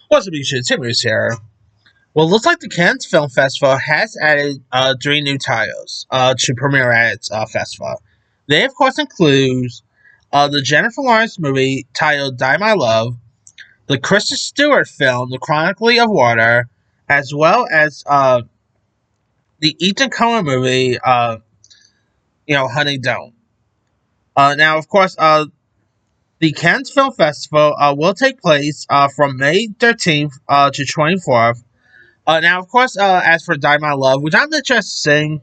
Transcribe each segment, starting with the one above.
What's up, YouTube? Timmy's here. Well, it looks like the Cannes Film Festival has added three new titles to premiere at its festival. They, of course, include the Jennifer Lawrence movie titled Die My Love, the Kristen Stewart film The Chronically of Water, as well as the Ethan Coen movie, Honey Don't. Now, of course, the Cannes Film Festival will take place from May 13th to 24th. Now, of course, as for Die My Love, which I'm interested in,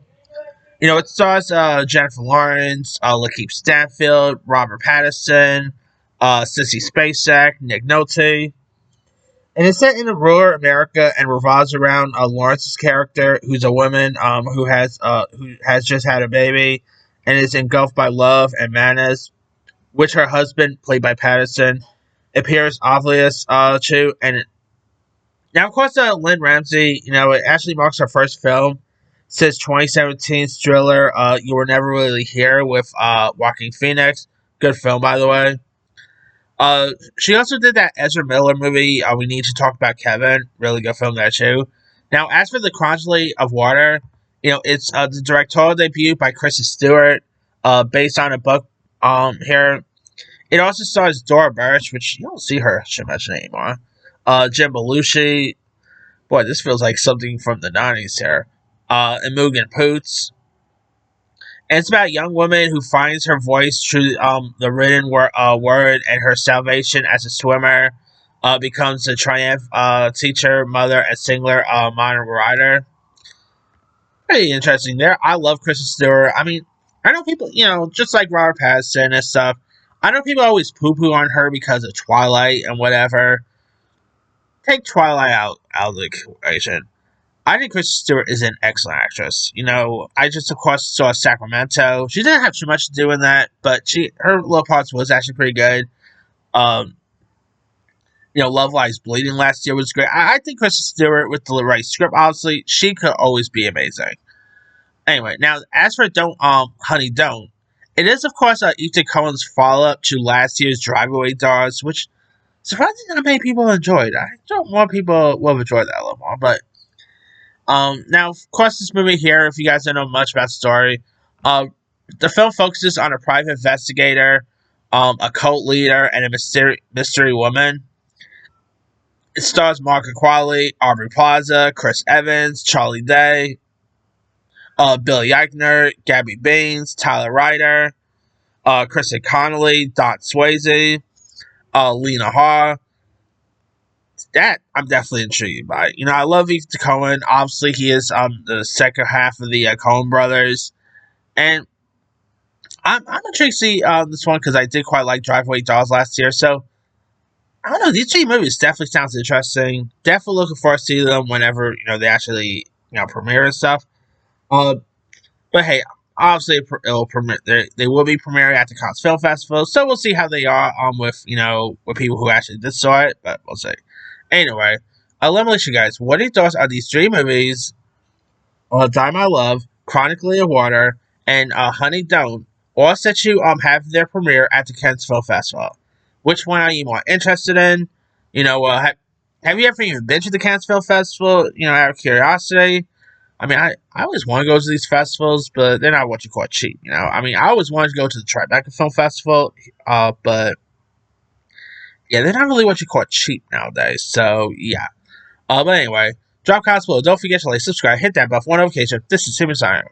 it stars Jennifer Lawrence, Lakeith Stanfield, Robert Pattinson, Sissy Spacek, Nick Nolte. And it's set in rural America and revolves around Lawrence's character, who's a woman who has just had a baby and is engulfed by love and madness, which her husband, played by Pattinson, appears obvious to. And now, of course, Lynn Ramsey, it actually marks her first film since 2017's thriller, You Were Never Really Here with Joaquin Phoenix. Good film, by the way. She also did that Ezra Miller movie, We Need to Talk About Kevin. Really good film there, too. Now, as for The Chronically of Water, it's the directorial debut by Kristen Stewart, based on a book here. It also stars Dora Birch, which you don't see her so much anymore. Jim Belushi. Boy, this feels like something from the 90s here. And Mugen Poots. And it's about a young woman who finds her voice through the written word, and her salvation as a swimmer becomes a triumph teacher, mother, and singular modern writer. Pretty interesting there. I love Kristen Stewart. I mean, I know people, just like Robert Pattinson and stuff, I know people always poo-poo on her because of Twilight and whatever. Take Twilight out of the equation. I think Kristen Stewart is an excellent actress. I just, of course, saw Sacramento. She didn't have too much to do in that, but her little parts was actually pretty good. Love Lies Bleeding last year was great. I think Kristen Stewart, with the right script, honestly, she could always be amazing. Anyway, now, as for Honey Don't, it is, of course, Ethan Coen's follow-up to last year's Drive Away Dolls, which surprisingly not many people enjoyed. I thought more people will have enjoyed that a little more, but now, of course, this movie here, if you guys don't know much about the story, the film focuses on a private investigator, a cult leader, and a mystery woman. It stars Margaret Qualley, Aubrey Plaza, Chris Evans, Charlie Day, Billy Eichner, Gabby Baines, Tyler Ryder, Kristen Connolly, Don Swayze, Lena Ha. That I'm definitely intrigued by. I love Ethan Coen. Obviously, he is the second half of the Coen brothers, and I'm intrigued to see this one because I did quite like Drive Away Dolls last year. So I don't know. These three movies definitely sounds interesting. Definitely looking forward to see them whenever they actually premiere and stuff. But hey, obviously it'll premiere. They will be premiering at the Cannes Film Festival, so we'll see how they are with with people who actually did saw it. But we'll see. Anyway, let me let you guys. What are your thoughts on these three movies? Die My Love, Chronically of Water, and Honey Don't, all set you have their premiere at the Cannes Film Festival. Which one are you more interested in? Have you ever even been to the Cannes Film Festival? Out of curiosity. I mean, I always want to go to these festivals, but they're not what you call cheap. I mean, I always wanted to go to the Tribeca Film Festival, but yeah, they're not really what you call cheap nowadays. So yeah. But anyway, drop comments below. Don't forget to like, subscribe, hit that bell for notification. This is Timmy signing.